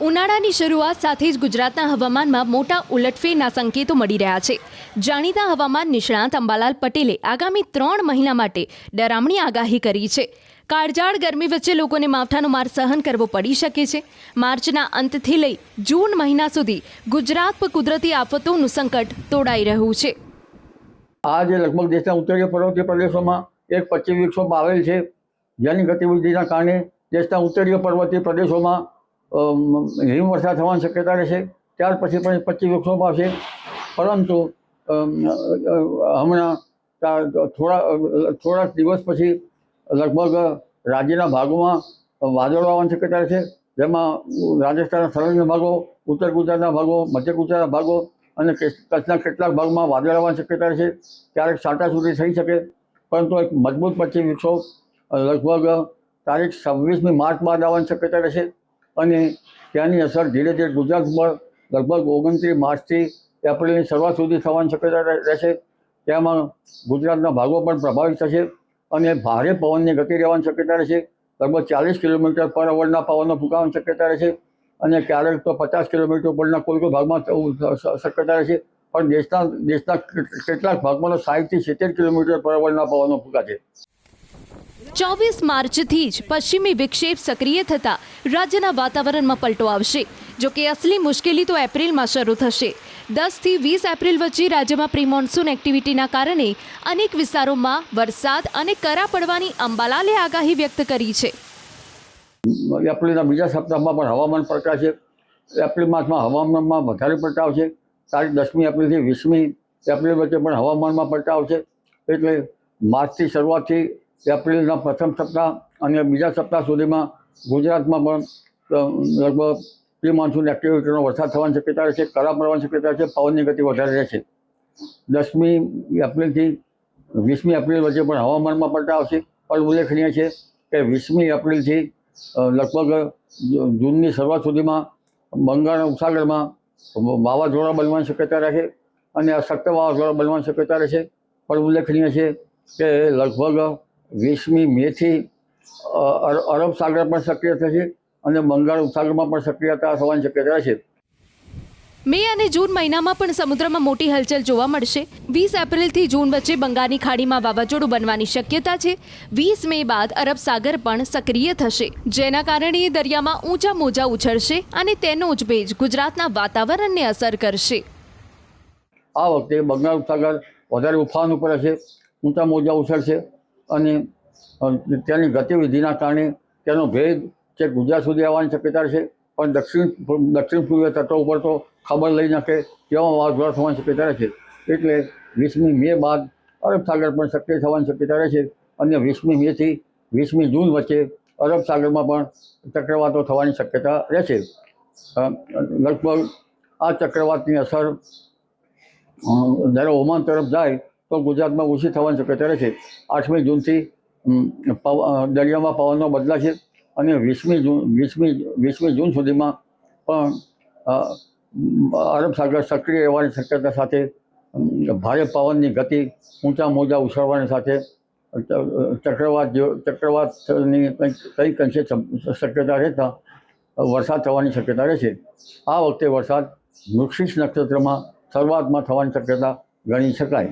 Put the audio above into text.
ઉનાળાની શરૂઆત સાથે જ ગુજરાતના હવામાનમાં મોટા ઉલટફેરના સંકેતો મળી રહ્યા છે। જાણીતા હવામાન નિષ્ણાત અંબાલાલ પટેલે આગામી 3 મહિના માટે ડરામણી આગાહી કરી છે। કાળઝાળ ગરમી વચ્ચે લોકોને માવઠાનો માર સહન કરવો પડી શકે છે। માર્ચના અંતથી લઈ જૂન મહિના સુધી ગુજરાત પર કુદરતી આફતોનું સંકટ તોડાઈ રહ્યું છે। आज लगभग देशना उत्तरीय पर्वतीय प्रदेशों में एक पश्चिम विक्षोभ आवेल है, जेनी गतिविधिना कारणे देशना उत्तरीय पर्वतीय प्रदेशों में हिमवर्षा थवानी शक्यता रहेशे। त्यार पछी पण पश्चिम विक्षोभ आवशे, परंतु हमणां थोड़ा दिवस पछी लगभग राज्यना भागों में वादळो आववानी शक्यता रहेशे, जेमां राजस्थानना संलग्न भागो, उत्तर गुजरातना भागो, मध्य गुजरातना भागो અને કચ્છના કેટલાક ભાગમાં વાદળ આવવાની શક્યતા છે। ક્યારેક છાંટા સુધી થઈ શકે, પરંતુ એક મજબૂત પશ્ચિમ વિક્ષોભ લગભગ તારીખ 26મી માર્ચ બાદ આવવાની શક્યતા રહેશે અને ત્યાંની અસર ધીરે ધીરે ગુજરાત પર લગભગ 29 માર્ચથી એપ્રિલની શરૂઆત સુધી થવાની શક્યતા રહેશે। તેમાં ગુજરાતના ભાગો પણ પ્રભાવિત થશે અને ભારે પવનની ગતિ રહેવાની શક્યતા રહેશે। લગભગ 40 કિલોમીટર પર અવરના પવનો ફૂંકાવાની શક્યતા રહેશે અને ક્યારેક તો 50 કિલોમીટર ઉપરના કોઈ ભાગમાં શક્યતા રહેશે, પણ દેશના કેટલાક ભાગમાં 60 થી 70 કિલોમીટર પર અવરના પવનો ફૂંકાશે। 24 માર્ચથી જ પશ્ચિમી વિક્ષેપ સક્રિય થતા રાજ્યના વાતાવરણમાં પલટો આવશે। જો કે અસલી મુશ્કેલી તો એપ્રિલમાં શરૂ થશે। 10 થી 20 એપ્રિલ વચ્ચે રાજ્યમાં પ્રી મોન્સૂન એક્ટિવિટીના કારણે અનેક વિસ્તારોમાં વરસાદ અને કરા પડવાની અંબાલાલે આગાહી વ્યક્ત કરી છે। એપ્રિલના બીજા સપ્તાહમાં પણ હવામાન પલટાશે। એપ્રિલ માસમાં હવામાનમાં વધારે પલટાવ છે। તારીખ 10મી એપ્રિલથી 20મી એપ્રિલ વચ્ચે પણ હવામાનમાં પલટાવ છે। એટલે માર્ચથી શરૂઆતથી એપ્રિલના પ્રથમ સપ્તાહ અને બીજા સપ્તાહ સુધીમાં ગુજરાતમાં પણ લગભગ પ્રી મોન્સૂન એક્ટિવિટીનો વરસાદ થવાની શક્યતા રહેશે, કરા પડવાની શક્યતા છે, પવનની ગતિ વધારે રહેશે। 10મી એપ્રિલથી 20મી એપ્રિલ વચ્ચે પણ હવામાનમાં પલટાવ આવશે, પણ ઉલ્લેખનીય છે કે 20મી એપ્રિલથી લગભગ જૂનની શરૂઆત સુધીમાં બંગાળના ઉપસાગરમાં વાવાઝોડા બનવાની શક્યતા રહેશે અને અશક્ત વાવાઝોડા બનવાની શક્યતા રહેશે। પણ ઉલ્લેખનીય છે કે લગભગ 20મી મેથી અરબ સાગર પણ સક્રિય થશે અને બંગાળ ઉપસાગરમાં પણ સક્રિયતા થવાની શક્યતા રહેશે। મે અને જૂન મહિનામાં પણ સમુદ્રમાં મોટી હલચલ જોવા મળશે। 20 એપ્રિલથી જૂન વચ્ચે બંગાળની ખાડીમાં વાવાઝોડું બનવાની શક્યતા છે। 20 મે બાદ અરબ સાગર પણ સક્રિય થશે, જેના કારણે દરિયામાં ઊંચા મોજા ઉછળશે અને તેનો જ ભેજ ગુજરાતના વાતાવરણને અસર કરશે। આ વખતે બંગાળ ઉપસાગર વધારે ઉફાન ઉપર હશે, ઊંચા મોજા ઉછળશે અને તેની ગતિવિધિના કારણે તેનો ભેજ છે ગુજરાત સુધી આવવાની શક્યતા રહેશે। પણ દક્ષિણ પૂર્વીય તટો ઉપર તો ખબર લઈ નાખે તેવા વાવાઝોડા થવાની શક્યતા રહેશે। એટલે 20મી મે બાદ અરબ સાગર પણ સક્રિય થવાની શક્યતા રહેશે અને 20મી મેથી 20મી જૂન વચ્ચે અરબ સાગરમાં પણ ચક્રવાતો થવાની શક્યતા રહેશે। લગભગ આ ચક્રવાતની અસર જ્યારે ઓમાન તરફ જાય તો ગુજરાતમાં ઓછી થવાની શક્યતા રહેશે। 8મી જૂનથી દરિયામાં પવનો બદલાશે અને 20મી જૂન સુધીમાં પણ અરબ સાગર સક્રિય રહેવાની શક્યતા સાથે ભારે પવનની ગતિ, ઊંચા મોજા ઉછળવાની સાથે ચક્રવાતની કંઈક અંશે શક્યતા રહેતા વરસાદ થવાની શક્યતા રહેશે। આ વખતે વરસાદ વૃશ્ચિક નક્ષત્રમાં શરૂઆતમાં થવાની શક્યતા ગણી શકાય।